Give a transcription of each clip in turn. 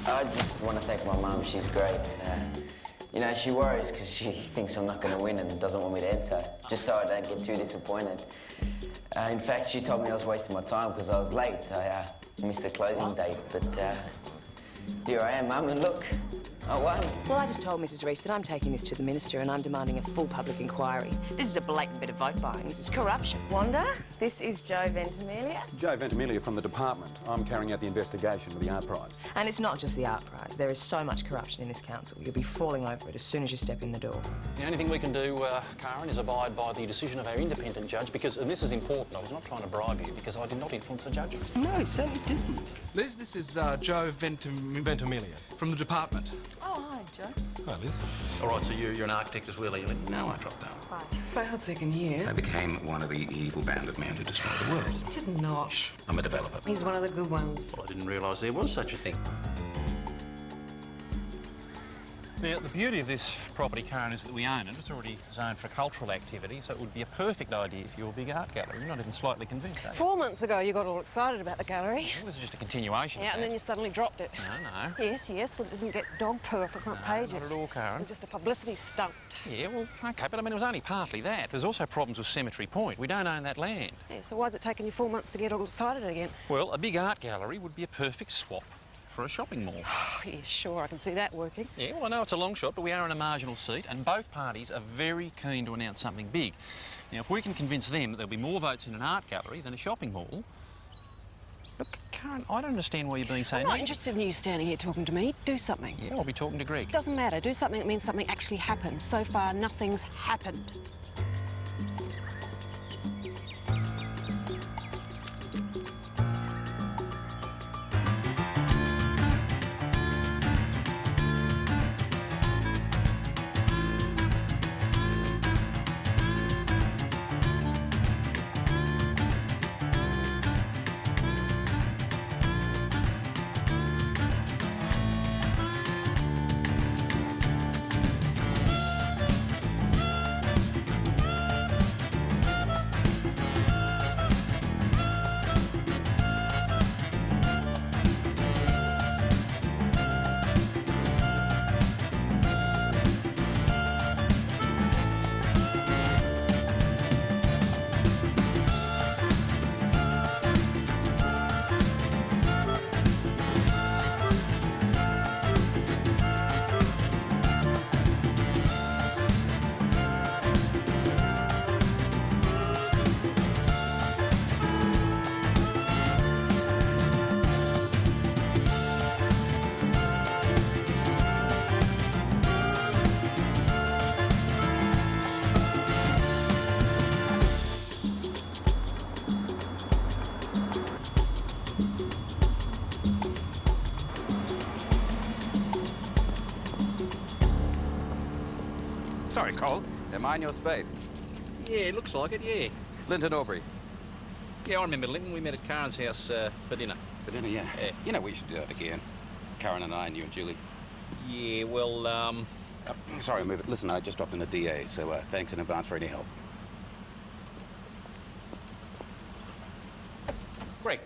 I just want to thank my mum. She's great. You know, she worries because she thinks I'm not going to win and doesn't want me to enter, just so I don't get too disappointed. In fact, she told me I was wasting my time because I was late. I missed the closing date, but here I am, Mum, and look, I won. Well, I just told Mrs. Reese that I'm taking this to the Minister and I'm demanding a full public inquiry. This is a blatant bit of vote buying. This is corruption. Wanda, this is Joe Ventimiglia. Joe Ventimiglia from the department. I'm carrying out the investigation for the Art Prize. And it's not just the Art Prize. There is so much corruption in this council. You'll be falling over it as soon as you step in the door. The only thing we can do, Karen, is abide by the decision of our independent judge because, and this is important, I was not trying to bribe you because I did not influence the judgment. No, he certainly didn't. Liz, this is Joe Ventimiglia from the department. Oh, hi, Joe. Hi, Liz. All right, so you're an architect as well, are you? No, I dropped out. Right. Failed second year. I became one of the evil band of men who destroyed the world. Did not. I'm a developer. He's one of the good ones. Well, I didn't realise there was such a thing. Now, the beauty of this property, Karen, is that we own it. It's already zoned for cultural activity, so it would be a perfect idea for your big art gallery. You're not even slightly convinced, are you? 4 months ago, you got all excited about the gallery. Well, this is just a continuation. Yeah, and then you suddenly dropped it. No. Yes, well, it didn't get dog poo for front pages. Not at all, Karen. It was just a publicity stunt. Yeah, well, OK, but I mean, it was only partly that. There's also problems with Cemetery Point. We don't own that land. Yeah, so why's it taken you 4 months to get all excited again? Well, a big art gallery would be a perfect swap for a shopping mall. Yeah, sure, I can see that working. Yeah, well, I know it's a long shot, but we are in a marginal seat, and both parties are very keen to announce something big. Now, if we can convince them that there'll be more votes in an art gallery than a shopping mall... Look, Karen, I don't understand why you're being so I'm not interested in you standing here talking to me. Do something. Yeah, I'll be talking to Greg. Doesn't matter. Do something that means something actually happened. So far, nothing's happened. Sorry, Cole. Am I in your space? Yeah, looks like it, yeah. Linton Aubrey. Yeah, I remember Linton. We met at Karen's house for dinner. For dinner, yeah. Yeah. You know, we should do that again. Karen and I and you and Julie. Yeah, well, Sorry, move it. Listen, I just dropped in a DA, so thanks in advance for any help. Greg.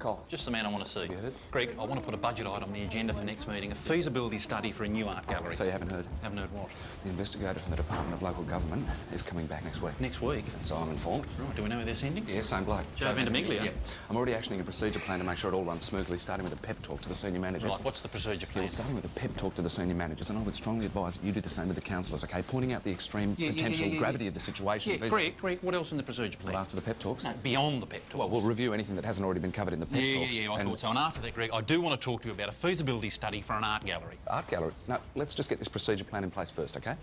Cole. Just the man I want to see. You heard? Greg, I want to put a budget item on the agenda for next meeting, a feasibility study for a new art gallery. So you haven't heard? Haven't heard what? The investigator from the Department of Local Government is coming back next week. Next week? So I'm informed. Right, do we know where they're sending? Yeah, same bloke. Joe Ventimiglia? Yeah. I'm already actioning a procedure plan to make sure it all runs smoothly, starting with a pep talk to the senior managers. Right, what's the procedure Yeah, plan? well, starting with a pep talk to the senior managers, and I would strongly advise that you do the same with the councillors, OK? Pointing out the extreme potential gravity of the situation. Yeah, Greg, what else in the procedure plan? Well, after the pep talks? No, beyond the pep talks. Well, we'll review anything that hasn't already been covered in the pep talks. Yeah, I thought so. And after that, Greg, I do want to talk to you about a feasibility study for an art gallery. Art gallery? No, let's just get this procedure plan in place first, OK?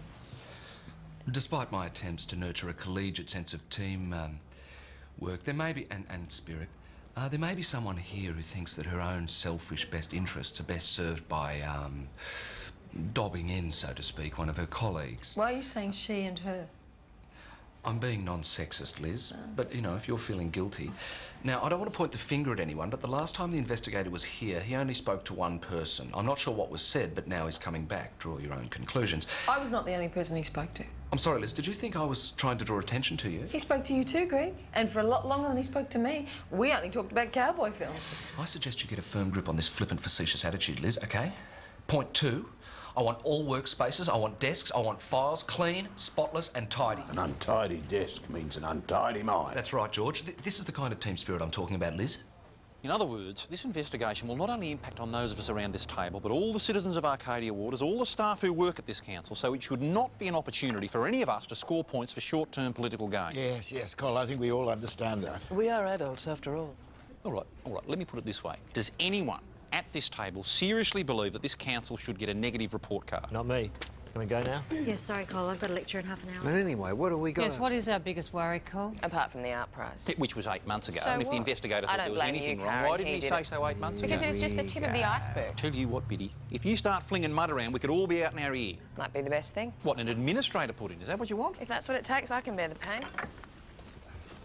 Despite my attempts to nurture a collegiate sense of team work, there may be, and spirit, there may be someone here who thinks that her own selfish best interests are best served by, dobbing in, so to speak, one of her colleagues. Why are you saying she and her? I'm being non-sexist, Liz, but, you know, if you're feeling guilty... Now, I don't want to point the finger at anyone, but the last time the investigator was here, he only spoke to one person. I'm not sure what was said, but now he's coming back. Draw your own conclusions. I was not the only person he spoke to. I'm sorry, Liz, did you think I was trying to draw attention to you? He spoke to you too, Greg, and for a lot longer than he spoke to me. We only talked about cowboy films. I suggest you get a firm grip on this flippant, facetious attitude, Liz, OK? Point 2, I want all workspaces, I want desks, I want files clean, spotless and tidy. An untidy desk means an untidy mind. That's right, George. This is the kind of team spirit I'm talking about, Liz. In other words, this investigation will not only impact on those of us around this table, but all the citizens of Arcadia Waters, all the staff who work at this council, so it should not be an opportunity for any of us to score points for short-term political gain. Yes, Col, I think we all understand that. We are adults, after all. All right, let me put it this way. Does anyone at this table seriously believe that this council should get a negative report card? Not me. Can we go now? Yes, sorry, Cole. I've got a lecture in half an hour. But anyway, what have we got? Yes, what is our biggest worry, Cole? Apart from the art prize. Which was 8 months ago. So and if what? the investigator I thought there don't was blame anything you, wrong, Karen. why didn't he He say did it. so 8 months ago? Because it's just the tip of the iceberg. Tell you what, Biddy, if you start flinging mud around, we could all be out in our ear. Might be the best thing. What, an administrator put in? Is that what you want? If that's what it takes, I can bear the pain.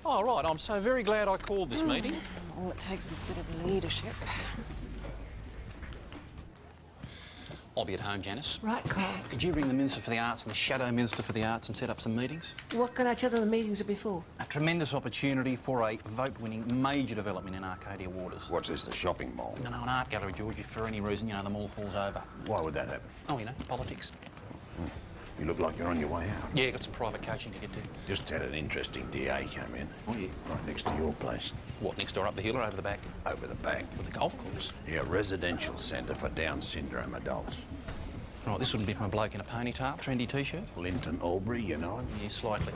Oh, right. I'm so very glad I called this meeting. All it takes is a bit of leadership. I'll be at home, Janice. Right, Cole. Could you ring the Minister for the Arts and the Shadow Minister for the Arts and set up some meetings? What can I tell them the meetings are before? A tremendous opportunity for a vote-winning major development in Arcadia Waters. What's this, the shopping mall? No, an art gallery, George. If for any reason, you know, the mall falls over. Why would that happen? Oh, you know, politics. You look like you're on your way out. Yeah, got some private coaching to get to. Just had an interesting DA come in. Oh, yeah? Right next to your place. What, next door up the hill or over the back? Over the back. With the golf course? Yeah, residential centre for Down syndrome adults. Right, this wouldn't be from a bloke in a ponytail, trendy T-shirt? Linton Albury, you know him? Yeah, slightly.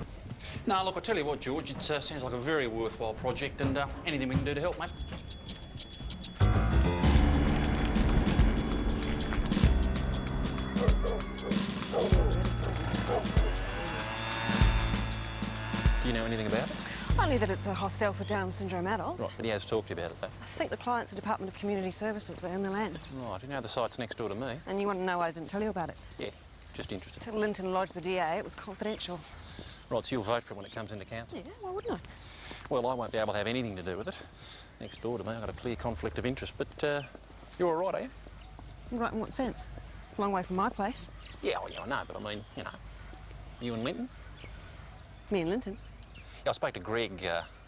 No, look, I tell you what, George, it sounds like a very worthwhile project and anything we can do to help, mate. Do you know anything about it? Only that it's a hostel for Down syndrome adults. Right, but he has talked to you about it, though. I think the client's the Department of Community Services there in the land. Right, you know the site's next door to me. And you want to know why I didn't tell you about it? Yeah, just interested. Till Linton lodged the DA, it was confidential. Right, so you'll vote for it when it comes into council? Yeah, why wouldn't I? Well, I won't be able to have anything to do with it. Next door to me, I've got a clear conflict of interest, but you're all right, are you? Right, in what sense? Long way from my place. Yeah, well, yeah, I know, but I mean, you know, you and Linton? Me and Linton. Yeah, I spoke to Greg,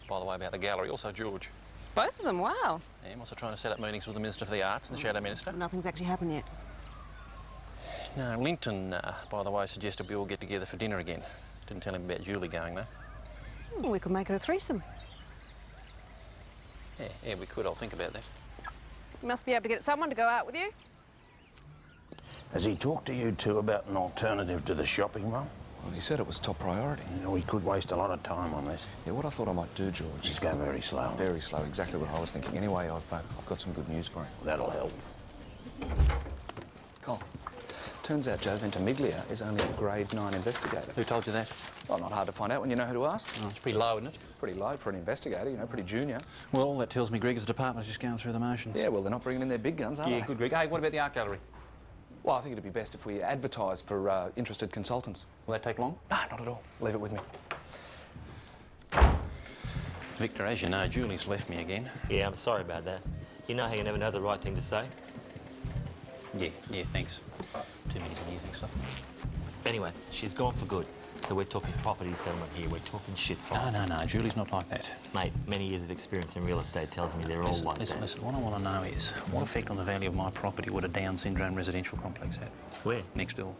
by the way, about the gallery, also George. Both of them, wow. Yeah, I'm also trying to set up meetings with the Minister for the Arts and the Shadow Minister. Nothing's actually happened yet. No, Linton, by the way, suggested we all get together for dinner again. Didn't tell him about Julie going, though. Well, we could make it a threesome. Yeah, we could. I'll think about that. You must be able to get someone to go out with you. Has he talked to you two about an alternative to the shopping mall? Well, he said it was top priority. You know, we could waste a lot of time on this. Yeah, what I thought I might do, George... Just go very slow. Very slow, exactly what I was thinking. Anyway, I've got some good news for him. That'll help. Cole, turns out Joe Ventimiglia is only a grade 9 investigator. Who told you that? Well, not hard to find out when you know who to ask. Oh, it's pretty low, isn't it? Pretty low for an investigator, you know, pretty junior. Well, that tells me Greg's department is just going through the motions. Yeah, well, they're not bringing in their big guns, are they? Yeah, good, Greg. Hey, what about the art gallery? Well, I think it'd be best if we advertise for interested consultants. Will that take long? No, not at all. Leave it with me. Victor, as you know, Julie's left me again. Yeah, I'm sorry about that. You know how you never know the right thing to say? Yeah, thanks. 2 minutes in here, thanks, stuff. Anyway, she's gone for good. So we're talking property settlement here. We're talking shit fine. No, Julie's not like that. Mate, many years of experience in real estate tells me they're all like that. Listen, what I want to know is, what effect on the value of my property would a Down syndrome residential complex have? Where? Next door.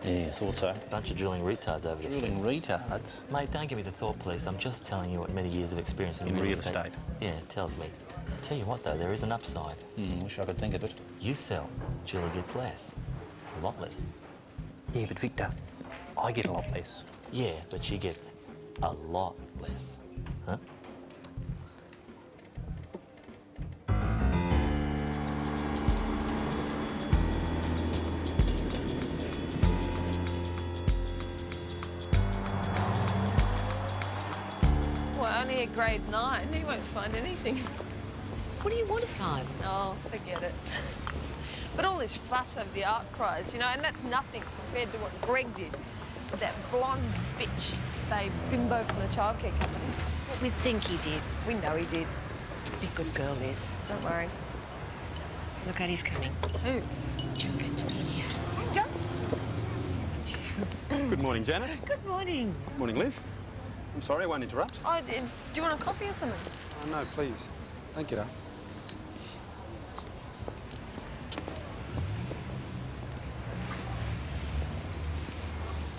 Yeah, thought so. Bunch of drilling retards over there. Drilling retards? Mate, don't give me the thought, please. I'm just telling you what many years of experience in real estate. Yeah, it tells me. Tell you what, though, there is an upside. Wish I could think of it. You sell, Julie gets less. A lot less. Yeah, but Victor, I get a lot less. Yeah, but she gets a lot less. Huh? Well, only a grade 9. He won't find anything. What do you want to find? Oh, forget it. But all this fuss over the outcries, you know, and that's nothing compared to what Greg did. That blonde bitch, they bimbo from the childcare company. What we think he did. We know he did. Be a good girl, Liz. Don't worry. Look at he's coming. Who? Joe Ventimiglia. Good morning, Janice. Good morning. Morning, Liz. I'm sorry, I won't interrupt. Oh, do you want a coffee or something? Oh, no, please. Thank you, though.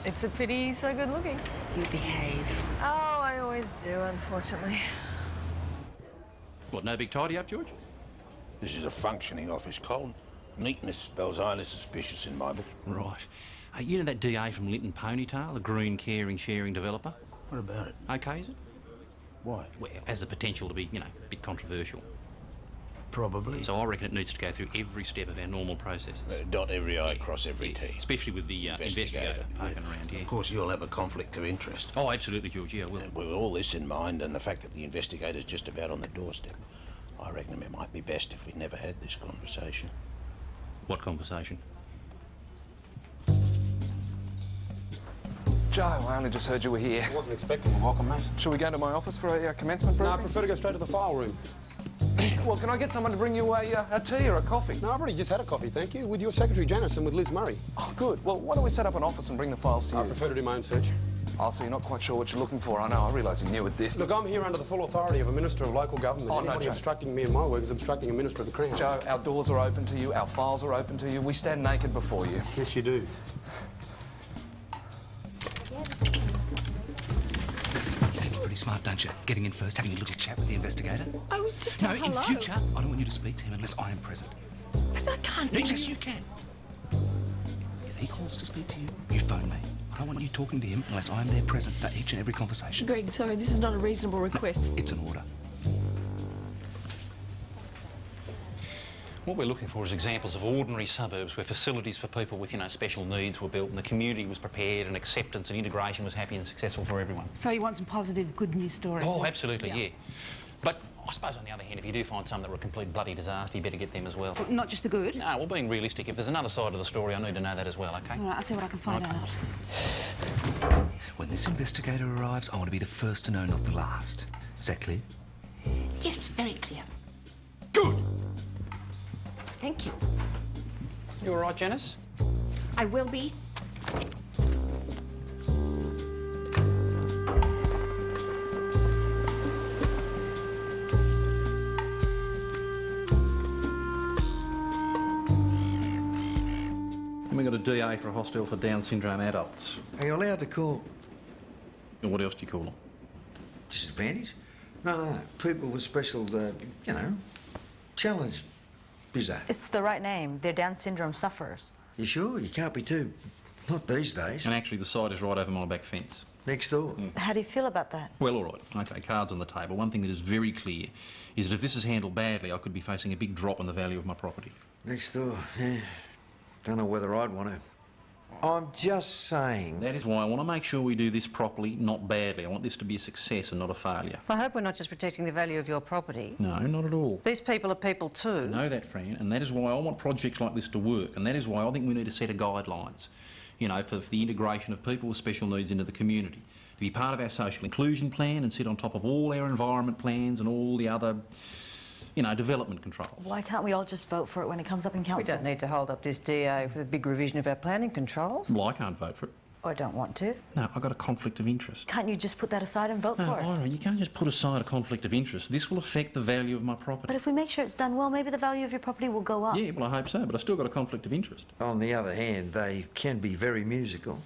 It's a pity he's so good looking. You behave. Oh, I always do, unfortunately. What, no big tidy up, George? This is a functioning office, Colin. Neatness spells highly suspicious in my book. Right. You know that DA from Linton Ponytail, the green, caring, sharing developer? What about it? OK, is it? Why? Well, has the potential to be, you know, a bit controversial. Probably. So I reckon it needs to go through every step of our normal processes. Dot every I, cross every T. Especially with the investigator poking around, yeah. Of course, you'll have a conflict of interest. Oh, absolutely, George, yeah, I will. And with all this in mind and the fact that the investigator's just about on the doorstep, I reckon it might be best if we never had this conversation. What conversation? Joe, I only just heard you were here. I wasn't expecting a welcome, mate. Shall we go to my office for a commencement briefing? No, I prefer to go straight to the file room. Well, can I get someone to bring you a tea or a coffee? No, I've already just had a coffee, thank you, with your secretary, Janice, and with Liz Murray. Oh, good. Well, why don't we set up an office and bring the files to you? I prefer to do my own search. Oh, so you're not quite sure what you're looking for. I know, I realise you're new at this. Look, I'm here under the full authority of a Minister of Local Government. Oh, no, Anybody Joe. obstructing me in my work is obstructing a Minister of the Crown. Joe, our doors are open to you, our files are open to you. We stand naked before you. Yes, you do. You think you're pretty smart, don't you? Getting in first, having a little chat with the investigator. I was just No, hello. in future, I don't want you to speak to him unless I am present. But I can't. No, yes, you can. If he calls to speak to you, you phone me. I don't want you talking to him unless I'm there present for each and every conversation. Greg, sorry, this is not a reasonable request. No, it's an order. What we're looking for is examples of ordinary suburbs where facilities for people with, you know, special needs were built and the community was prepared and acceptance and integration was happy and successful for everyone. So you want some positive, good news stories? Oh, absolutely, yeah. But I suppose on the other hand, if you do find some that were a complete bloody disaster, you better get them as well. But not just the good? No, well, being realistic, if there's another side of the story, I need to know that as well, OK? All right, I'll see what I can find out. When this investigator arrives, I want to be the first to know, not the last. Is that clear? Yes, very clear. Good! Thank you. You all right, Janice? I will be. And we got a DA for a hostel for Down syndrome adults. Are you allowed to call And what else do you call them? disadvantage? No, people with special, you know, challenge. Bizarre. It's the right name. They're Down syndrome sufferers. You sure? You can't be too... Not these days. And actually, the site is right over my back fence. Next door. How do you feel about that? Well, all right. OK, cards on the table. One thing that is very clear is that if this is handled badly, I could be facing a big drop in the value of my property. Next door, yeah. Don't know whether I'd want to. I'm just saying... That is why I want to make sure we do this properly, not badly. I want this to be a success and not a failure. I hope we're not just protecting the value of your property. No, not at all. These people are people too. I know that, Fran, and that is why I want projects like this to work, and that is why I think we need a set of guidelines, you know, for the integration of people with special needs into the community, to be part of our social inclusion plan and sit on top of all our environment plans and all the other, you know, development controls. Why can't we all just vote for it when it comes up in council? We don't need to hold up this DA for the big revision of our planning controls. Well, I can't vote for it. I don't want to. No, I've got a conflict of interest. Can't you just put that aside and vote No, for it? Ira, you can't just put aside a conflict of interest. This will affect the value of my property. But if we make sure it's done well, maybe the value of your property will go up. Yeah, well, I hope so, but I've still got a conflict of interest. On the other hand, they can be very musical.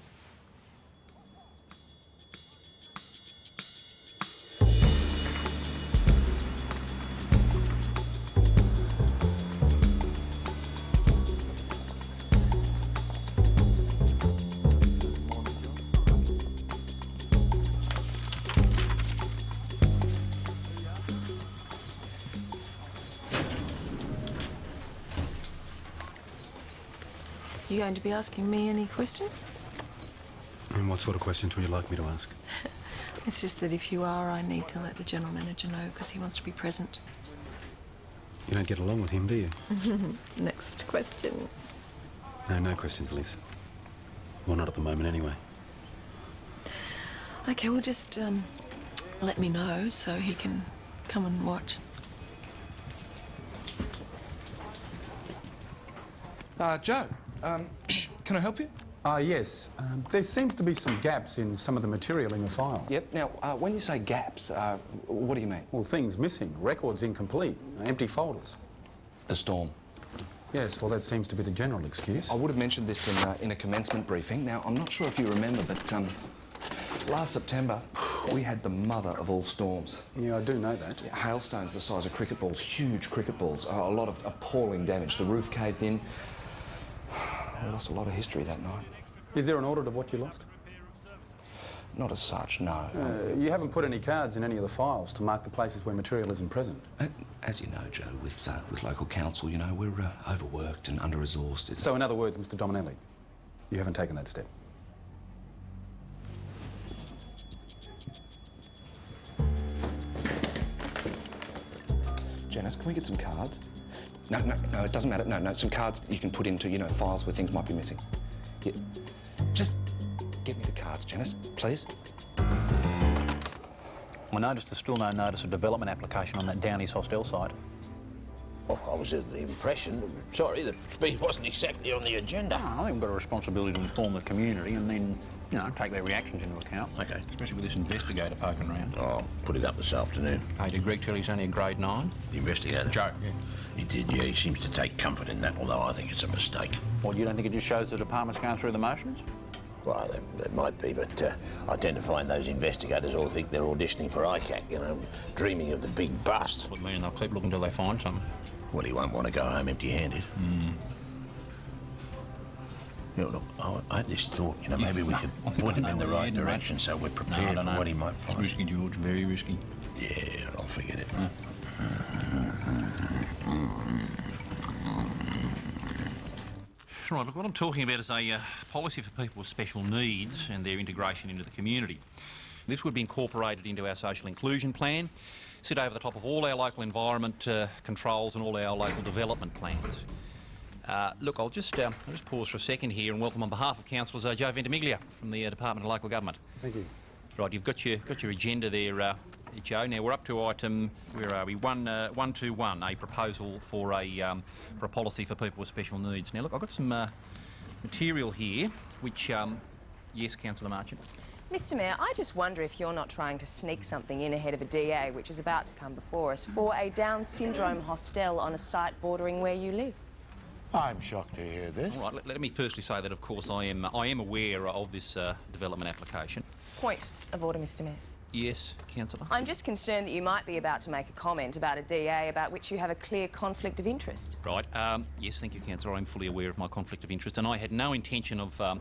You going to be asking me any questions? And what sort of questions would you like me to ask? It's just that if you are, I need to let the general manager know because he wants to be present. You don't get along with him, do you? Next question. No, no questions, Liz. Well, not at the moment, anyway. Okay, well, just let me know so he can come and watch. Joe, can I help you? Yes. There seems to be some gaps in some of the material in the files. Yep. Now, when you say gaps, what do you mean? Well, things missing, records incomplete, empty folders. A storm. Yes, well, that seems to be the general excuse. I would have mentioned this in a commencement briefing. Now, I'm not sure if you remember, but last September, we had the mother of all storms. Yeah, I do know that. Yeah, hailstones the size of cricket balls, huge cricket balls, a lot of appalling damage. The roof caved in. We lost a lot of history that night. Is there an audit of what you lost? Not as such, no. You haven't put any cards in any of the files to mark the places where material isn't present. As you know, Joe, with local council, you know, we're overworked and under-resourced. So, in other words, Mr. Dominelli, you haven't taken that step. Janice, can we get some cards? No, it doesn't matter. No, some cards that you can put into, you know, files where things might be missing. Yeah. Just get me the cards, Janice, please. I noticed there's still no notice of development application on that Downey's Hostel site. Well, I was under the impression, sorry, that speed wasn't exactly on the agenda. I think we've got a responsibility to inform the community and then, you know, take their reactions into account. Okay. Especially with this investigator poking around. I'll put it up this afternoon. Hey, did Greg tell he's only a grade 9? The investigator? Joe, yeah. He did, yeah. He seems to take comfort in that, although I think it's a mistake. Well, you don't think it just shows the department's going through the motions? Well, there might be, but I tend to find those investigators all think they're auditioning for ICAC, you know, dreaming of the big bust. Would mean they'll keep looking until they find something. Well, he won't want to go home empty-handed. You know, look, I had this thought, you know, maybe we could point him in the right direction so we're prepared for what he might find. It's risky, George, very risky. Yeah, I'll forget it. Right, look, what I'm talking about is a policy for people with special needs and their integration into the community. This would be incorporated into our social inclusion plan, sit over the top of all our local environment controls and all our local development plans. Look, I'll just pause for a second here and welcome on behalf of councillors Joe Ventimiglia from the Department of Local Government. Thank you. Right, you've got your agenda there, Joe. Now we're up to item, where are we? 121, a proposal for a policy for people with special needs. Now look, I've got some material here, which yes, Councillor Marchant. Mr Mayor, I just wonder if you're not trying to sneak something in ahead of a DA, which is about to come before us, for a Down syndrome hostel on a site bordering where you live. I'm shocked to hear this. All right, let me firstly say that, of course, I am aware of this development application. Point of order, Mr Mayor. Yes, Councillor? I'm just concerned that you might be about to make a comment about a DA about which you have a clear conflict of interest. Right. Yes, thank you, Councillor. I'm fully aware of my conflict of interest, and I had no intention of, of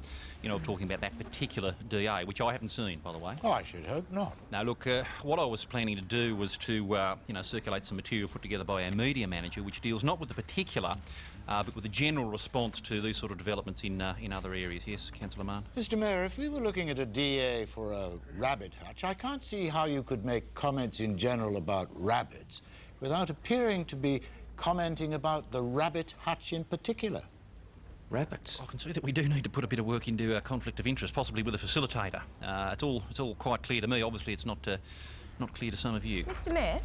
talking about that particular DA, which I haven't seen, by the way. I should hope not. Now, look, what I was planning to do was to, circulate some material put together by our media manager, which deals not with the particular, but with the general response to these sort of developments in other areas. Yes, Councillor Mann? Mr Mayor, if we were looking at a DA for a rabbit hutch, I can't see how you could make comments in general about rabbits without appearing to be commenting about the rabbit hutch in particular. Rabbits? I can see that we do need to put a bit of work into conflict of interest, possibly with a facilitator. It's all quite clear to me. Obviously, it's not clear to some of you. Mr Mayor?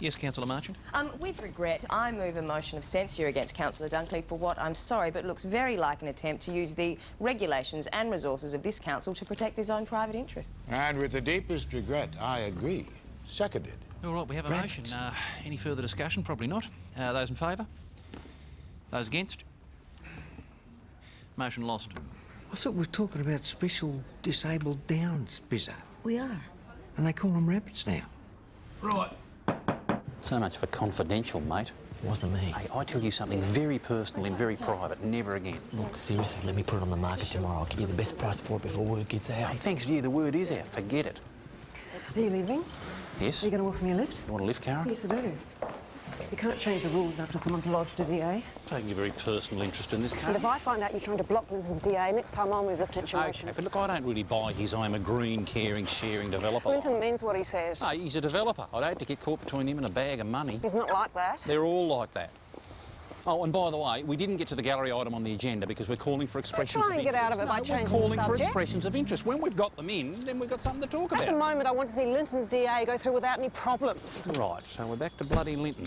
Yes, Councillor Marchant? With regret, I move a motion of censure against Councillor Dunkley for what, I'm sorry, but looks very like an attempt to use the regulations and resources of this council to protect his own private interests. And with the deepest regret, I agree. Seconded. All right, we have a motion. Any further discussion? Probably not. Those in favour? Those against? Motion lost. I thought we were talking about special disabled Downs, Bizzo. We are. And they call them rabbits now. Right. So much for confidential, mate. Wasn't me. Hey, I tell you something very personal and very private. Never again. Look, seriously, let me put it on the market tomorrow. I'll give you the best price for it before word gets out. Hey, thanks to you, the word is out. Forget it. Are you leaving? Yes. Are you going to offer me a lift? You want a lift, Karen? Yes, I do. You can't change the rules after someone's lodged a DA. Taking a very personal interest in this case. And if I find out you're trying to block Linton's DA, next time I'll move the situation. Okay, but look, I don't really buy his I'm a green, caring, sharing developer. Linton means what he says. No, he's a developer. I'd hate to get caught between him and a bag of money. He's not like that. They're all like that. Oh, and by the way, we didn't get to the gallery item on the agenda because we're calling for expressions of interest. Try and get out of it by changing the subject. We're calling for expressions of interest. When we've got them in, then we've got something to talk about. At the moment, I want to see Linton's DA go through without any problems. Right, so we're back to bloody Linton.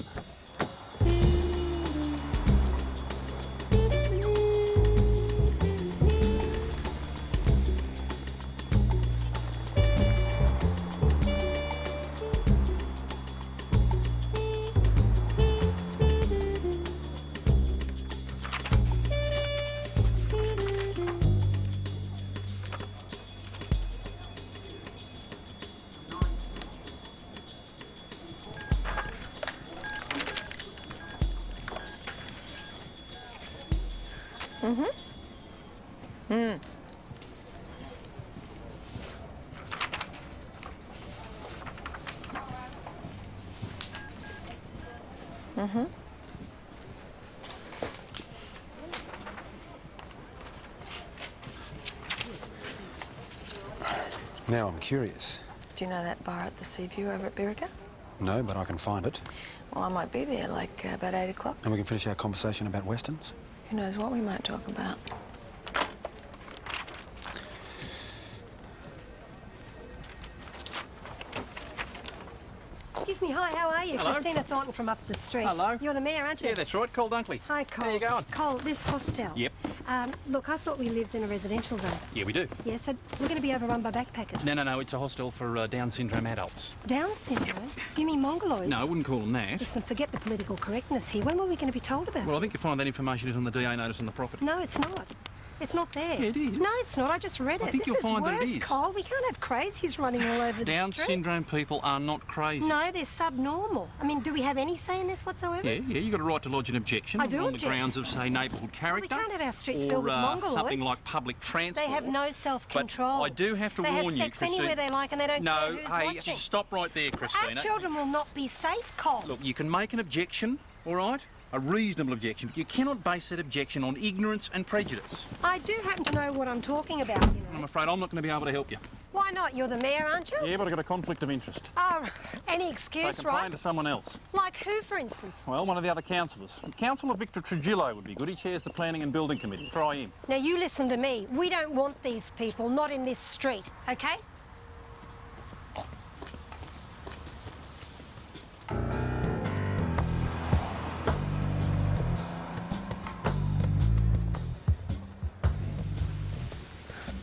Now I'm curious. Do you know that bar at the Seaview over at Birica? No, but I can find it. Well, I might be there, like, about 8 o'clock. And we can finish our conversation about westerns. Who knows what we might talk about. Excuse me, hi, how are you? Hello. Christina Thornton from up the street. Hello. You're the mayor, aren't you? Yeah, that's right, Cole Dunkley. Hi, Cole. How you going? Cole, this hostel. Yep. Look, I thought we lived in a residential zone. Yeah, we do. Yeah, so we're going to be overrun by backpackers. No, it's a hostel for Down syndrome adults. Down syndrome? You mean mongoloids? No, I wouldn't call them that. Listen, forget the political correctness here. When were we going to be told about Well, I this? think you'll find that information is on the DA notice on the property. No, it's not. It's not there. Yeah, it is. No, it's not. I just read it. I think this you'll find is that worse, it is. Cole. We can't have crazies running all over the Down street. syndrome people are not crazy. No, they're subnormal. I mean, do we have any say in this whatsoever? Yeah, you've got a right to lodge an objection I do on object. the grounds of, say, neighbourhood character. We can't have our streets or, filled with mongoloids. something like public transport. They have no self-control. But I do have to they warn have you, sex Christine. anywhere they like and they don't care who's hey, watching. just stop right there, Christina. Our children will not be safe, Cole. Look, you can make an objection, all right? A reasonable objection, but you cannot base that objection on ignorance and prejudice. I do happen to know what I'm talking about, you know. I'm afraid I'm not going to be able to help you. Why not? You're the mayor, aren't you? Yeah, but I've got a conflict of interest. Oh, any excuse, So complain right? to someone else. Like who, for instance? Well, one of the other councillors. Councillor Victor Trujillo would be good. He chairs the Planning and Building Committee. Try him. Now, you listen to me. We don't want these people, not in this street, OK?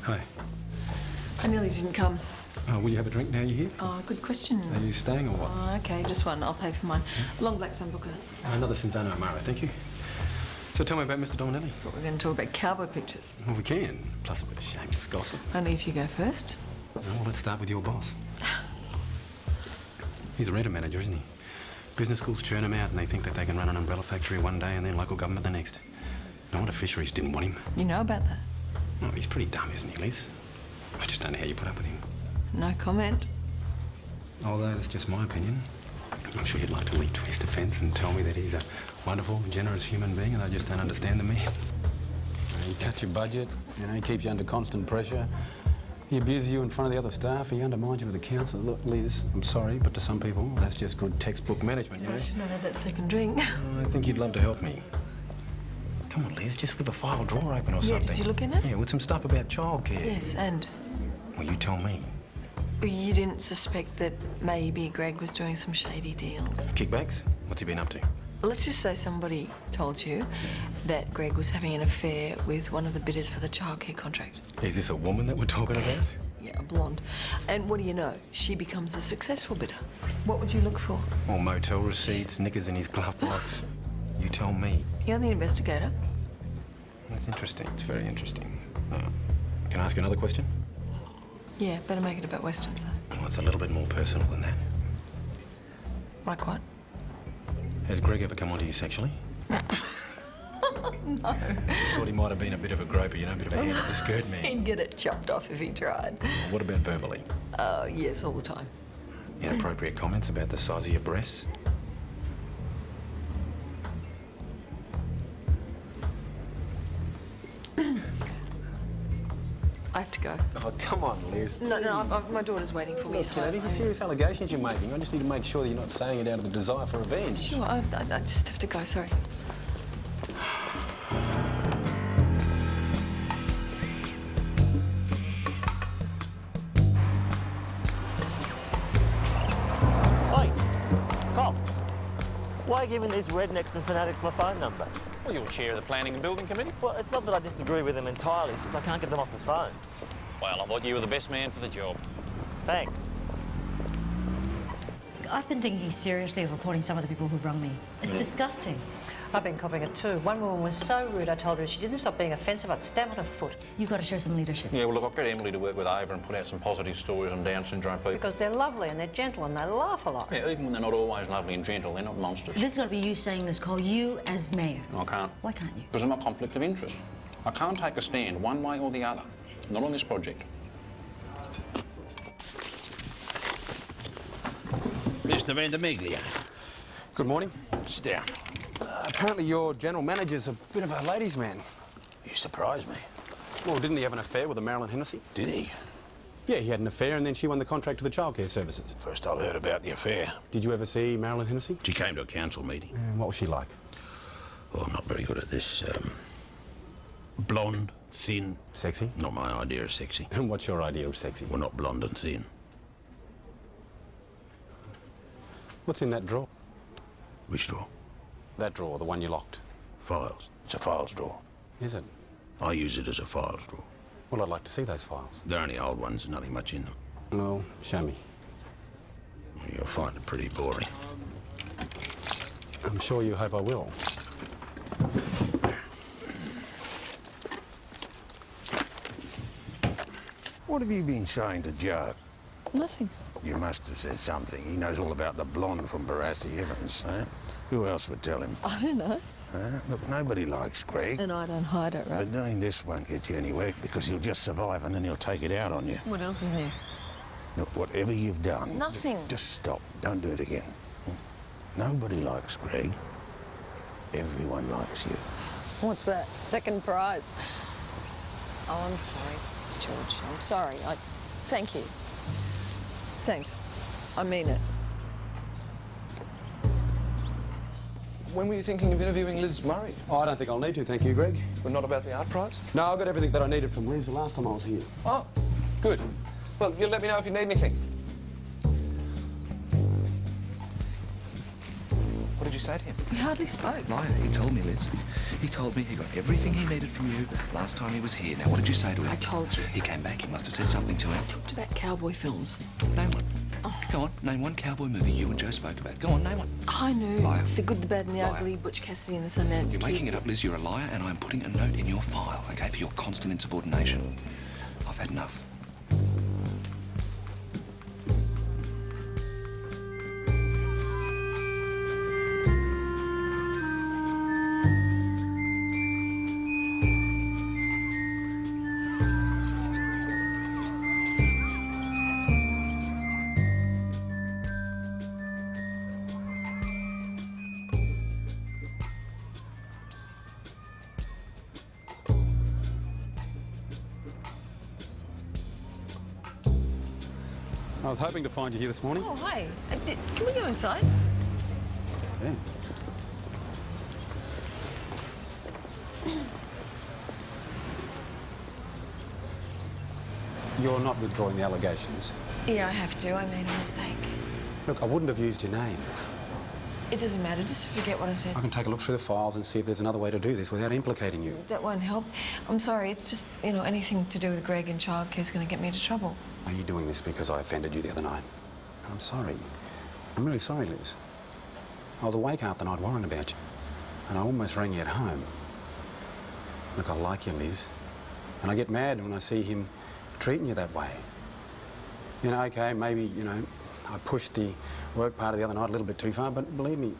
Hi. I nearly didn't come. Will you have a drink now you're here? Oh, good question. Are you staying or what? Oh, okay, just one. I'll pay for mine. Long black Sambuca. Another Cinzano Amaro, thank you. So tell me about Mr. Dominelli. Thought we were going to talk about cowboy pictures. Well, we can. Plus a bit of shameless gossip. Only if you go first. Well, let's start with your boss. He's a renter manager, isn't he? Business schools churn him out and they think that they can run an umbrella factory one day and then local government the next. No wonder fisheries didn't want him. You know about that? Well, he's pretty dumb, isn't he, Liz? I just don't know how you put up with him. No comment. Although that's just my opinion. I'm sure you'd like to leap to his defence and tell me that he's a wonderful, generous human being and I just don't understand the man. He cuts your budget, he keeps you under constant pressure. He abuses you in front of the other staff, he undermines you with the council. Look, Liz, I'm sorry, but to some people, that's just good textbook management, I should not have that second drink. I think you'd love to help me. Come on, Liz, just leave a file drawer open or Yeah, something. did you look in it? Yeah, with some stuff about childcare. Yes, and Well, you tell me. you didn't suspect that maybe Greg was doing some shady deals? Kickbacks? What's he been up to? Let's just say somebody told you that Greg was having an affair with one of the bidders for the childcare contract. Is this a woman that we're talking about? Yeah, a blonde. And what do you know? She becomes a successful bidder. What would you look for? Or motel receipts, knickers in his glove box. You tell me. You're the investigator. That's interesting. It's very interesting. Can I ask you another question? Yeah, better make it about westerns, though. Well, it's a little bit more personal than that. Like what? Has Greg ever come onto you sexually? No. Thought he might have been a bit of a groper, a bit of a hand up the skirt man. He'd get it chopped off if he tried. What about verbally? Yes, all the time. Inappropriate comments about the size of your breasts? I have to go. Oh, come on, Liz. No, my daughter's waiting for me. Look, you know, these are serious allegations you're making. I just need to make sure that you're not saying it out of the desire for revenge. Sure, I just have to go, sorry. Oi, cop. Why are you giving these rednecks and fanatics my phone number? Well, you're chair of the Planning and Building Committee. Well, it's not that I disagree with them entirely, it's just I can't get them off the phone. Well, I thought you were the best man for the job. Thanks. I've been thinking seriously of reporting some of the people who've rung me. It's disgusting. I've been copying it too. One woman was so rude, I told her if she didn't stop being offensive, I'd stamp on her foot. You've got to show some leadership. Yeah, well, look, I've got Emily to work with Ava and put out some positive stories on Down syndrome people. Because they're lovely and they're gentle and they laugh a lot. Yeah, even when they're not always lovely and gentle, they're not monsters. This is going to be you saying this, Cole. You as mayor. I can't. Why can't you? Because I'm not conflict of interest. I can't take a stand one way or the other. Not on this project. Mr. Ventimiglia. Good morning. Sit down. Apparently your general manager's a bit of a ladies' man. You surprised me. Well, didn't he have an affair with a Marilyn Hennessy? Did he? Yeah, he had an affair and then she won the contract to the childcare services. First I've heard about the affair. Did you ever see Marilyn Hennessy? She came to a council meeting. And what was she like? Oh, I'm not very good at this. Blonde, thin. Sexy? Not my idea of sexy. And what's your idea of sexy? Well, not blonde and thin. What's in that drawer? Which drawer? That drawer, the one you locked. Files. It's a files drawer. Is it? I use it as a files drawer. Well, I'd like to see those files. They're only old ones, there's nothing much in them. Well, show me. Well, you'll find it pretty boring. I'm sure you hope I will. What have you been saying to Joe? Nothing. You must have said something. He knows all about the blonde from Barassi Evans, eh? Who else would tell him? I don't know. Look, nobody likes Greg. And I don't hide it, right? But doing this won't get you anywhere because he'll just survive and then he'll take it out on you. What else is new? Look, whatever you've done... Nothing. Just stop. Don't do it again. Nobody likes Greg. Everyone likes you. What's that? Second prize. Oh, I'm sorry, George. I'm sorry. Thank you. Thanks. I mean it. When were you thinking of interviewing Liz Murray? Oh, I don't think I'll need to, thank you, Greg. But not about the art prize? No, I got everything that I needed from Liz the last time I was here. Oh, good. Well, you'll let me know if you need anything. What did you say to him? He hardly spoke. Liar, he told me, Liz. He told me he got everything he needed from you last time he was here. Now, what did you say to him? I told you. He came back. He must have said something to him. I talked about cowboy films. Name one. Oh. Go on, name one cowboy movie you and Joe spoke about. Go on, name one. I knew. Liar. The Good, the Bad and the Liar. Ugly, Butch Cassidy and the Sundance You're Kid. making it up, Liz. You're a liar, and I'm putting a note in your file, okay, for your constant insubordination. I've had enough. I was hoping to find you here this morning. Oh, hi. Can we go inside? Yeah. You're not withdrawing the allegations. Yeah, I have to. I made a mistake. Look, I wouldn't have used your name. It doesn't matter. Just forget what I said. I can take a look through the files and see if there's another way to do this without implicating you. That won't help. I'm sorry. It's just, you know, anything to do with Greg and childcare is going to get me into trouble. Are you doing this because I offended you the other night? I'm sorry. I'm really sorry, Liz. I was awake half the night worrying about you, and I almost rang you at home. Look, I like you, Liz, and I get mad when I see him treating you that way. You know, okay, maybe, you know, I pushed the work part of the other night a little bit too far, but believe me,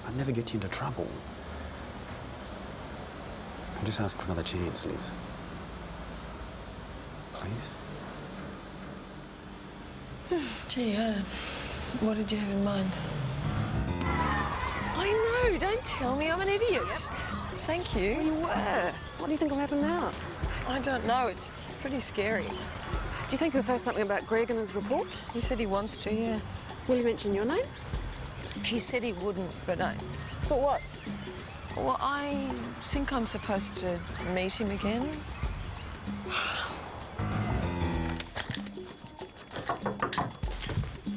I'd never get you into trouble. I just ask for another chance, Liz. Please? Gee, what did you have in mind? I know, don't tell me I'm an idiot. Thank you. You were. What do you think will happen now? I don't know. It's pretty scary. Do you think he'll say something about Greg in his report? He said he wants to, yeah. Will he mention your name? He said he wouldn't, but But what? Well, I think I'm supposed to meet him again.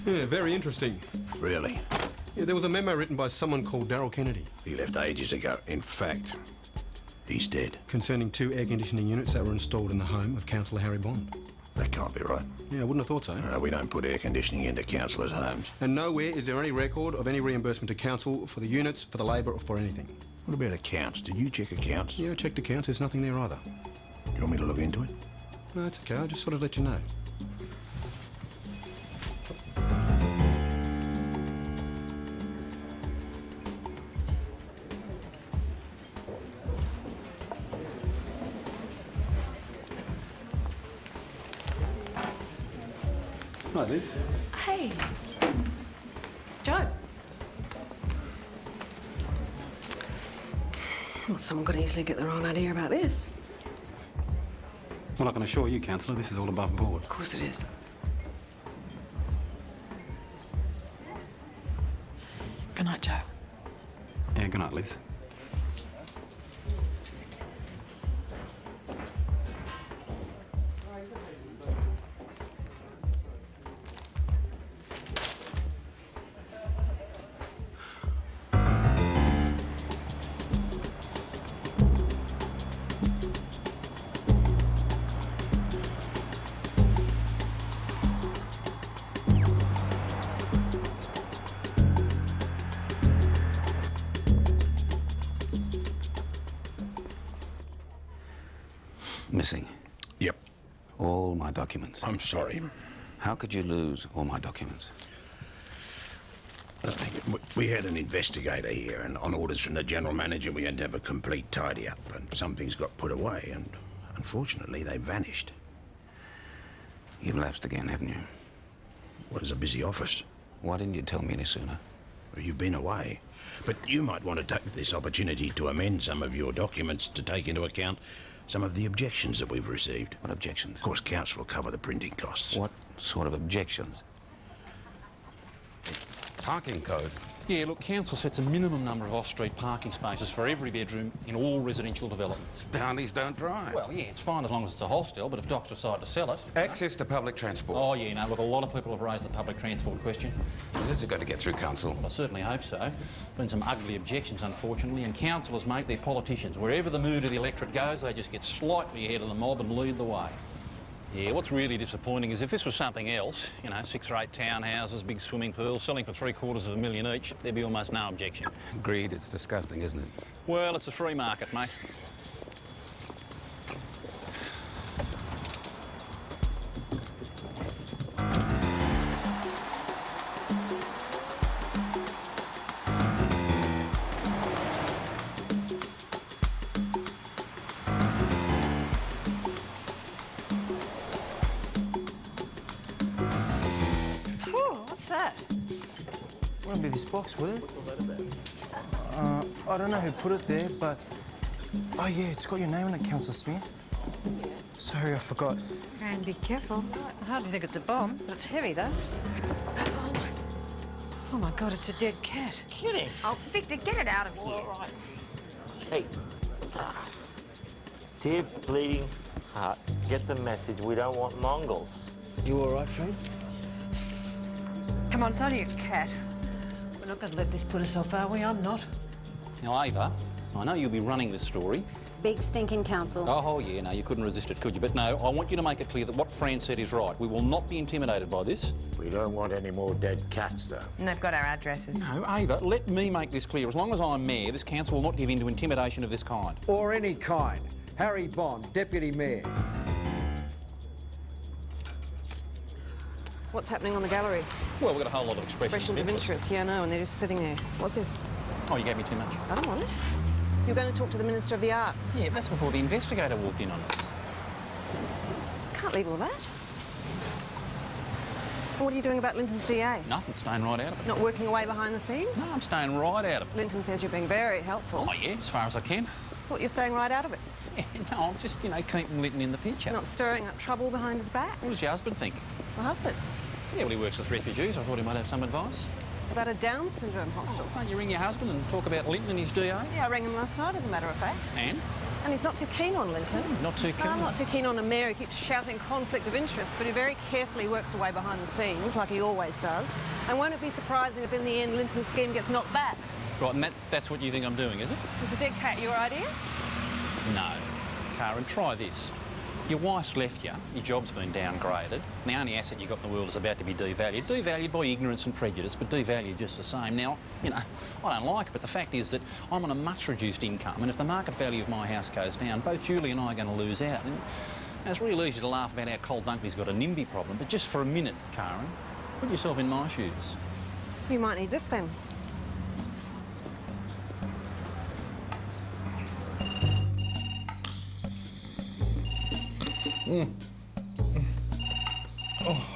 Yeah, very interesting. Really? Yeah, there was a memo written by someone called Darryl Kennedy. He left ages ago. In fact, he's dead. Concerning 2 air conditioning units that were installed in the home of Councillor Harry Bond. That can't be right. Yeah, I wouldn't have thought so. We don't put air conditioning into councillors' homes. And nowhere is there any record of any reimbursement to council for the units, for the labour, or for anything. What about accounts? Did you check accounts? Yeah, I checked accounts. There's nothing there either. Do you want me to look into it? No, it's okay. I just sort of let you know. Hi, Liz. Hey. Joe. Well, someone could easily get the wrong idea about this. Well, I can assure you, Councillor, this is all above board. Of course it is. Good night, Joe. Yeah, good night, Liz. Missing? Yep. All my documents. I'm sorry. How could you lose all my documents? We had an investigator here, and on orders from the general manager, we had to have a complete tidy-up, and some things got put away, and unfortunately, they vanished. You've lapsed again, haven't you? Well, it was a busy office. Why didn't you tell me any sooner? Well, you've been away. But you might want to take this opportunity to amend some of your documents to take into account some of the objections that we've received. What objections? Of course, council will cover the printing costs. What sort of objections? Parking code. Yeah, look, council sets a minimum number of off-street parking spaces for every bedroom in all residential developments. Townies don't drive. Well, yeah, it's fine as long as it's a hostel, but if docs decide to sell it... Access to public transport. Oh, yeah, no, look, a lot of people have raised the public transport question. Is this going to get through council? Well, I certainly hope so. Been some ugly objections, unfortunately, and councillors, mate, they're politicians. Wherever the mood of the electorate goes, they just get slightly ahead of the mob and lead the way. Yeah, what's really disappointing is if this was something else, you know, 6 or 8 townhouses, big swimming pools, selling for $750,000 each, there'd be almost no objection. Greed, it's disgusting, isn't it? Well, it's a free market, mate. Wouldn't be this box, would it? I don't know who put it there, but... Oh, yeah, it's got your name on it, Councillor Smith. Sorry, I forgot. And be careful. I hardly think it's a bomb, but it's heavy, though. Oh, my God, it's a dead cat. Kidding. Oh, Victor, get it out of here. All right. Hey. Dear bleeding heart, get the message. We don't want Mongols. You all right, Fred? Come on, it's only a cat. We're not going to let this put us off, are we? I'm not. Now, Ava, I know you'll be running this story. Big stinking council. Oh, yeah, no, you couldn't resist it, could you? But no, I want you to make it clear that what Fran said is right. We will not be intimidated by this. We don't want any more dead cats, though. And they've got our addresses. No, Ava, let me make this clear. As long as I'm mayor, this council will not give in to intimidation of this kind. Or any kind. Harry Bond, Deputy Mayor. What's happening on the gallery? Well, we've got a whole lot of expressions of interest. Yeah, I know, and they're just sitting there. What's this? Oh, you gave me too much. I don't want it. You're going to talk to the Minister of the Arts. Yeah, but that's before the investigator walked in on us. Can't leave all that. And what are you doing about Linton's DA? Nothing, staying right out of it. Not working away behind the scenes? No, I'm staying right out of it. Linton says you're being very helpful. Oh, yeah, as far as I can. Thought you're staying right out of it. Yeah, no, I'm just, you know, keeping Lytton in the picture. Not stirring up trouble behind his back? What does your husband think? My husband? Yeah, well, he works with refugees. I thought he might have some advice. About a Down syndrome hostel. Oh, can't you ring your husband and talk about Lytton and his DA? Yeah, I rang him last night, as a matter of fact. And? And he's not too keen on Linton. Not too keen? No, I'm not too keen on a mayor who keeps shouting conflict of interest, but who very carefully works away behind the scenes, like he always does. And won't it be surprising if in the end Linton's scheme gets knocked back? Right, and that's what you think I'm doing, is it? Is the dead cat your idea? No. Karen, try this. Your wife's left you, your job's been downgraded, and the only asset you've got in the world is about to be devalued. Devalued by ignorance and prejudice, but devalued just the same. Now, you know, I don't like it, but the fact is that I'm on a much reduced income, and if the market value of my house goes down, both Julie and I are going to lose out. And it's real easy to laugh about how Cole Dunkley's got a NIMBY problem, but just for a minute, Karen, put yourself in my shoes. You might need this then. Oh.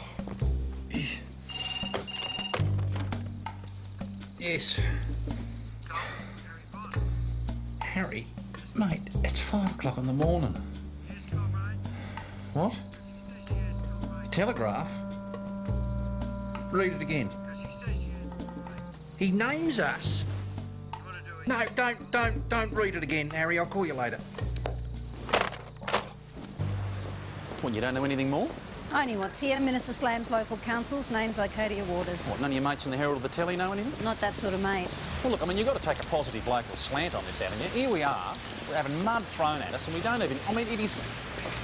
Yes. Harry, mate, it's 5 o'clock in the morning. What? Telegraph? Read it again. He names us. No, don't read it again, Harry. I'll call you later. What, you don't know anything more? Only what's here. Minister slams local councils, names Arcadia Waters. What, none of your mates in the Herald or the Telly know anything? Not that sort of mates. Well, look, I mean, you've got to take a positive local slant on this, haven't you? Here we are, we're having mud thrown at us, and we don't even... I mean, it is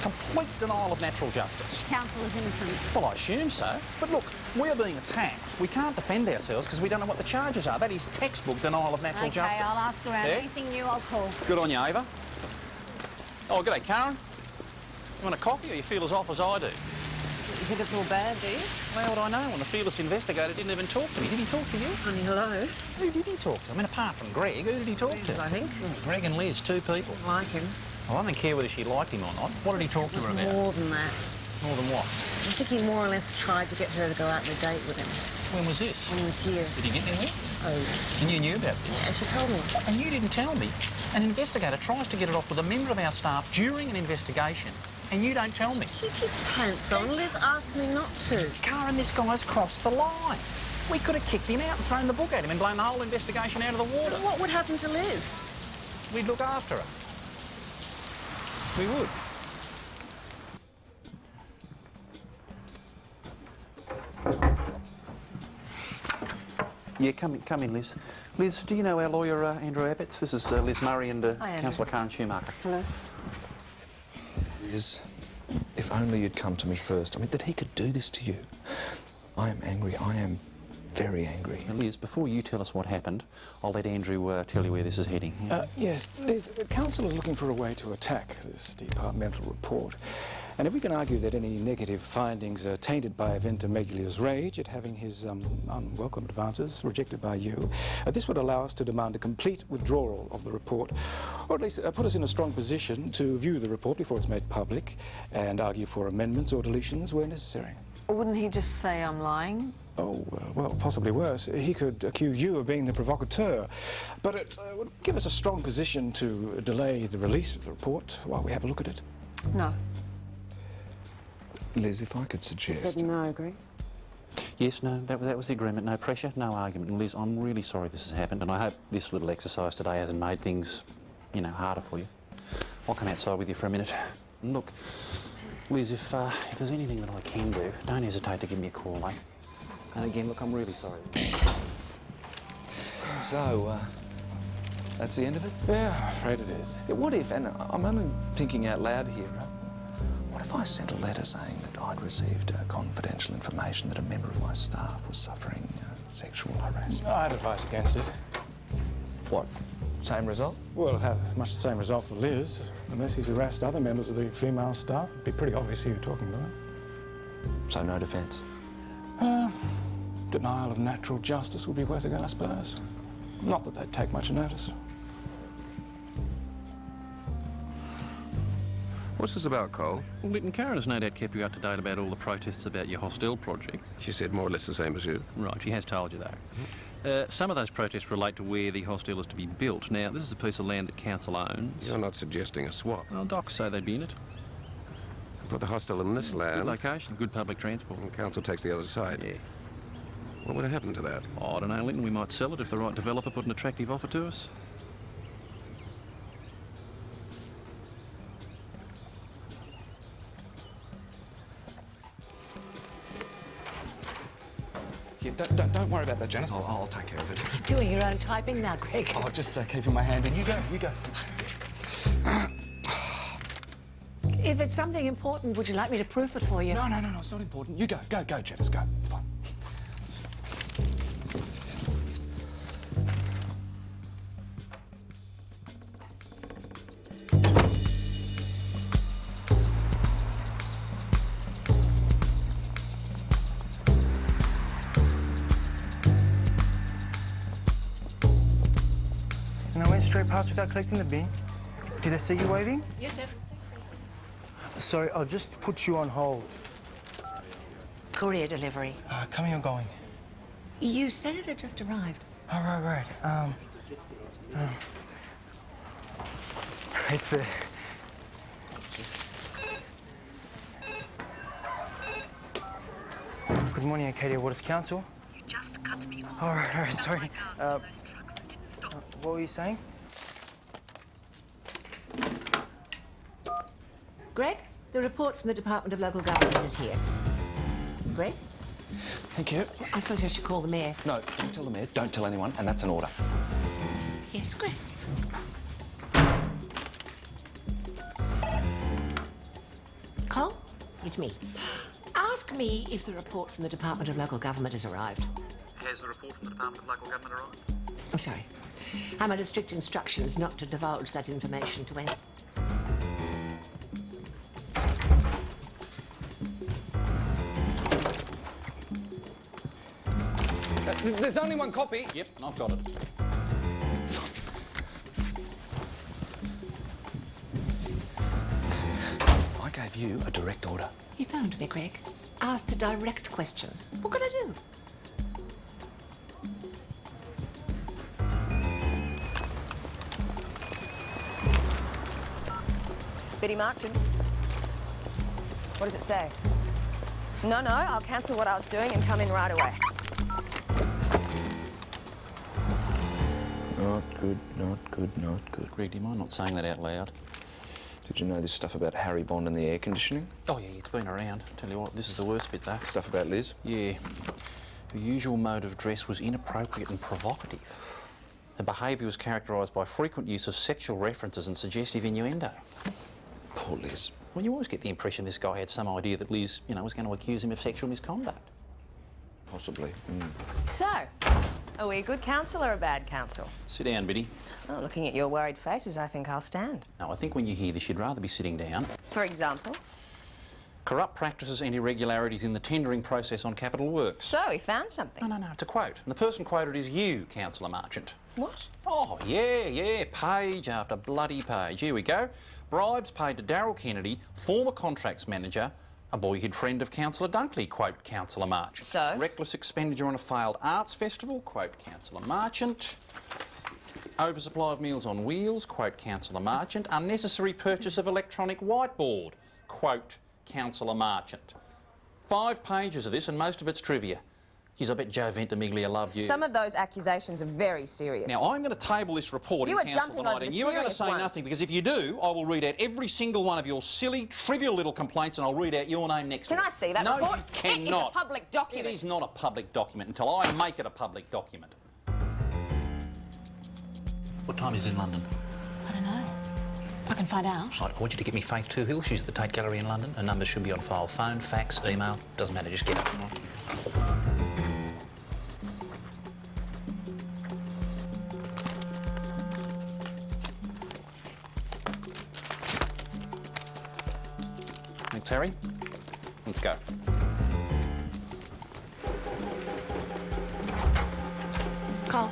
complete denial of natural justice. Council is innocent. Well, I assume so. But look, we're being attacked. We can't defend ourselves because we don't know what the charges are. That is textbook denial of natural justice. OK, I'll ask around. Yeah? Anything new, I'll call. Good on you, Ava. Oh, g'day, Karen. You want a coffee or you feel as off as I do? You think it's all bad, do you? Well, how would I know when the fearless investigator didn't even talk to me? Did he talk to you? Honey, hello. Who did he talk to? I mean, apart from Greg, who did he talk to? I think. Greg and Liz, 2 people. Like him. Well, I don't care whether she liked him or not. What did he talk to her about? More than that. More than what? I think he more or less tried to get her to go out on a date with him. When was this? When he was here. Did he get anywhere? Oh. And you knew about this? Yeah, she told me. And you didn't tell me. An investigator tries to get it off with a member of our staff during an investigation, and you don't tell me. Keep your pants on. Liz asked me not to. Karen, this guy's crossed the line. We could have kicked him out and thrown the book at him and blown the whole investigation out of the water. What would happen to Liz? We'd look after her. We would. Yeah, come in, Liz. Liz, do you know our lawyer, Andrew Abbots? This is Liz Murray and Councillor Karen Schumacher. Hello. Liz, if only you'd come to me first. I mean, that he could do this to you. I am angry. I am very angry. Now, Liz, before you tell us what happened, I'll let Andrew tell you where this is heading. Yeah? Yes, Liz, the council is looking for a way to attack this departmental report. And if we can argue that any negative findings are tainted by Ventimiglia's rage at having his unwelcome advances rejected by you, this would allow us to demand a complete withdrawal of the report, or at least put us in a strong position to view the report before it's made public and argue for amendments or deletions where necessary. Wouldn't he just say I'm lying? Oh, well, possibly worse. He could accuse you of being the provocateur. But it would give us a strong position to delay the release of the report while we have a look at it. No. Liz, if I could suggest... You said no, Greg? Yes, no, that was the agreement. No pressure, no argument. And Liz, I'm really sorry this has happened, and I hope this little exercise today hasn't made things, you know, harder for you. I'll come outside with you for a minute. And look, Liz, if there's anything that I can do, don't hesitate to give me a call, eh? And again, look, I'm really sorry. So, that's the end of it? Yeah, I'm afraid it is. Yeah, what if, and I'm only thinking out loud here, what if I sent a letter saying that I'd received confidential information that a member of my staff was suffering sexual harassment? I'd advise against it. What? Same result? Well, it'd have much the same result for Liz. Unless he's harassed other members of the female staff, it'd be pretty obvious who you're talking about. So no defence? Denial of natural justice would be worth a go, I suppose. Not that they'd take much notice. What's this about, Cole? Well, Lytton, Karen has no doubt kept you up to date about all the protests about your hostel project. She said more or less the same as you. Right, she has told you, though. Some of those protests relate to where the hostel is to be built. Now, this is a piece of land that council owns. You're not suggesting a swap. Well, docs say they'd be in it. Put the hostel in this land. Good location, good public transport. And council takes the other side. Yeah. What would happen to that? Oh, I don't know, Linton. We might sell it if the right developer put an attractive offer to us. Yeah, don't worry about that, Janice. I'll take care of it. You're doing your own typing now, Greg. Oh, just keeping my hand in. You go. If it's something important, would you like me to proof it for you? No, it's not important. You go, Janice, go. It's fine. And I went straight past without collecting the bin. Did they see you waving? Yes, sir. Sorry, I'll just put you on hold. Courier delivery. Coming or going? You said it had just arrived. Oh, right. It's there. Good morning, Acadia Waters Council. You just cut me off. All right, sorry. What were you saying? Greg, the report from the Department of Local Government is here. Greg? Thank you. I suppose I should call the mayor. No, don't tell the mayor. Don't tell anyone, and that's an order. Yes, Greg. Cole, it's me. Ask me if the report from the Department of Local Government has arrived. Has the report from the Department of Local Government arrived? I'm sorry. I'm under strict instructions not to divulge that information to anyone. There's only one copy. Yep, I've got it. I gave you a direct order. You phoned me, Greg. Asked a direct question. What could I do? Biddy Marchant. What does it say? No, I'll cancel what I was doing and come in right away. Not good. Greg, do you mind not saying that out loud? Did you know this stuff about Harry Bond and the air conditioning? Oh, yeah, it's been around. Tell you what, this is the worst bit, though. Stuff about Liz? Yeah. Her usual mode of dress was inappropriate and provocative. Her behaviour was characterised by frequent use of sexual references and suggestive innuendo. Poor Liz. Well, you always get the impression this guy had some idea that Liz, was going to accuse him of sexual misconduct. Possibly. So, are we a good council or a bad council? Sit down, Biddy. Oh, looking at your worried faces, I think I'll stand. No, I think when you hear this, you'd rather be sitting down. For example? Corrupt practices and irregularities in the tendering process on capital works. So, he found something. No, it's a quote. And the person quoted is you, Councillor Marchant. What? Oh, yeah, page after bloody page. Here we go. Bribes paid to Darryl Kennedy, former contracts manager, a boyhood friend of Councillor Dunkley, quote Councillor Marchant. So? Reckless expenditure on a failed arts festival, quote Councillor Marchant. Oversupply of Meals on Wheels, quote Councillor Marchant. Unnecessary purchase of electronic whiteboard, quote Councillor Marchant. 5 pages of this and most of it's trivia. Geez, I bet Joe Ventimiglia loved you. Some of those accusations are very serious. Now, I'm going to table this report in council tonight, and you are going to say nothing, because if you do, I will read out every single one of your silly, trivial little complaints, and I'll read out your name next to it. Can I see that report? No, you cannot. It is a public document. It is not a public document until I make it a public document. What time is it in London? I don't know. I can find out. Right, I want you to get me Faith Toohill. She's at the Tate Gallery in London. Her number should be on file. Phone, fax, email, doesn't matter, just get it. Thanks, Harry. Let's go. Call.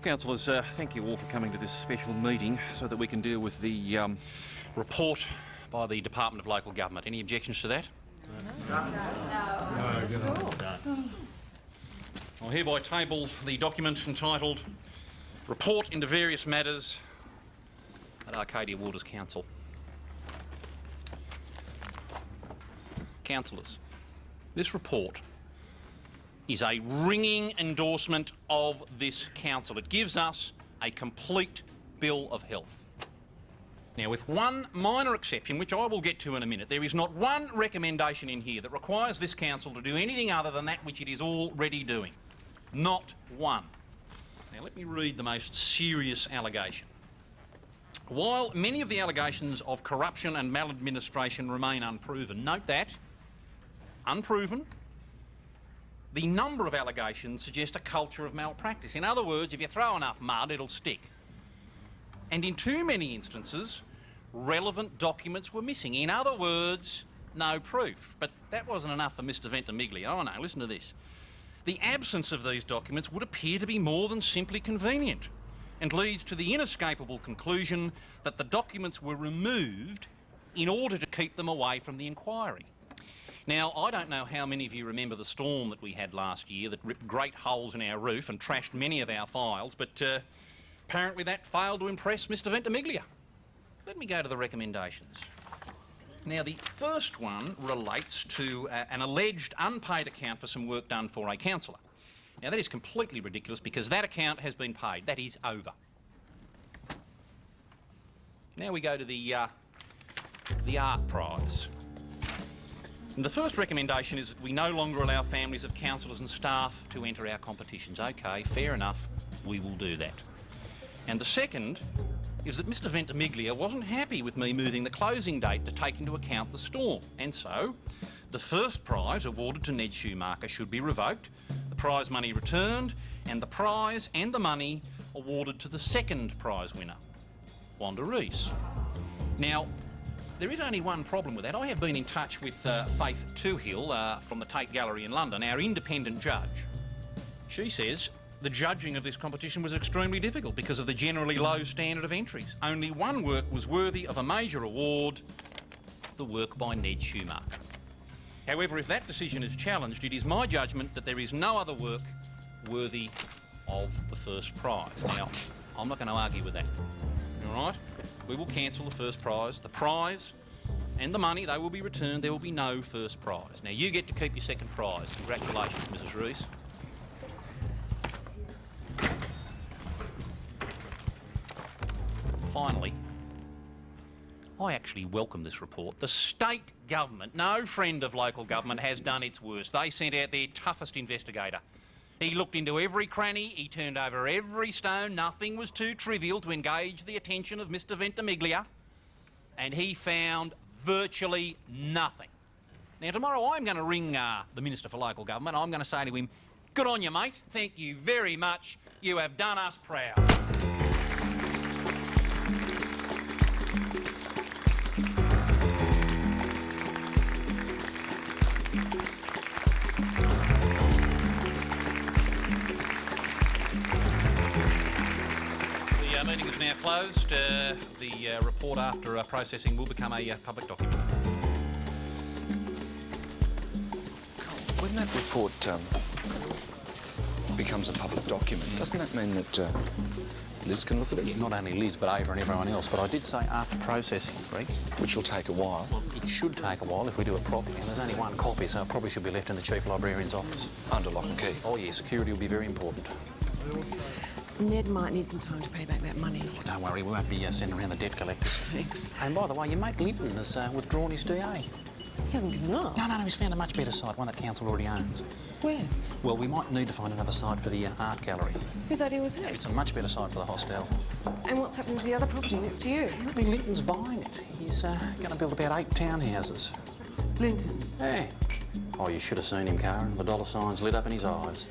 Councillors, thank you all for coming to this special meeting so that we can deal with the report by the Department of Local Government. Any objections to that? I'll hereby table the document entitled Report into Various Matters at Arcadia Waters Council. Councillors, this report is a ringing endorsement of this council. It gives us a complete bill of health. Now, with one minor exception, which I will get to in a minute, there is not one recommendation in here that requires this council to do anything other than that which it is already doing. Not one. Now, let me read the most serious allegation. While many of the allegations of corruption and maladministration remain unproven, note that, unproven, the number of allegations suggest a culture of malpractice. In other words, if you throw enough mud, it'll stick. And in too many instances, relevant documents were missing. In other words, no proof. But that wasn't enough for Mr. Ventimiglia. Oh no, listen to this. The absence of these documents would appear to be more than simply convenient and leads to the inescapable conclusion that the documents were removed in order to keep them away from the inquiry. Now, I don't know how many of you remember the storm that we had last year that ripped great holes in our roof and trashed many of our files, but apparently that failed to impress Mr. Ventimiglia. Let me go to the recommendations. Now, the first one relates to an alleged unpaid account for some work done for a councillor. Now, that is completely ridiculous because that account has been paid. That is over. Now we go to the art prize. And the first recommendation is that we no longer allow families of councillors and staff to enter our competitions. OK, fair enough, we will do that. And the second is that Mr. Ventimiglia wasn't happy with me moving the closing date to take into account the storm. And so, the first prize awarded to Ned Schumacher should be revoked, the prize money returned, and the prize and the money awarded to the second prize winner, Wanda Rees. Now, there is only one problem with that. I have been in touch with Faith Toohill from the Tate Gallery in London, our independent judge. She says the judging of this competition was extremely difficult because of the generally low standard of entries. Only one work was worthy of a major award, the work by Ned Schumacher. However, if that decision is challenged, it is my judgment that there is no other work worthy of the first prize. Now, I'm not going to argue with that. All right? We will cancel the first prize. The prize and the money, they will be returned. There will be no first prize. Now, you get to keep your second prize. Congratulations, Mrs. Rees. Finally, I actually welcome this report. The state government, no friend of local government, has done its worst. They sent out their toughest investigator. He looked into every cranny, he turned over every stone. Nothing was too trivial to engage the attention of Mr. Ventimiglia, and he found virtually nothing. Now, tomorrow I'm going to ring the Minister for Local Government. I'm going to say to him, good on you, mate. Thank you very much. You have done us proud. The meeting is now closed. The report after processing will become a public document. When that report becomes a public document, doesn't that mean that Liz can look at it? Yeah, not only Liz, but Ava and everyone else. But I did say after processing, Greg. Which will take a while. Well, it should take a while if we do it properly. And there's only one copy, so it probably should be left in the Chief Librarian's office. Under lock and key? Oh, yeah, security will be very important. Ned might need some time to pay back that money. Oh, don't worry, we won't be sending around the debt collectors. Thanks. And by the way, your mate Linton has withdrawn his DA. He hasn't given up. No, he's found a much better site, one that council already owns. Where? Well, we might need to find another site for the art gallery. Whose idea was this? It's a much better site for the hostel. And what's happening to the other property next to you? Apparently Linton's buying it. He's going to build about 8 townhouses. Linton? Yeah. Oh, you should have seen him, Karen. The dollar signs lit up in his eyes.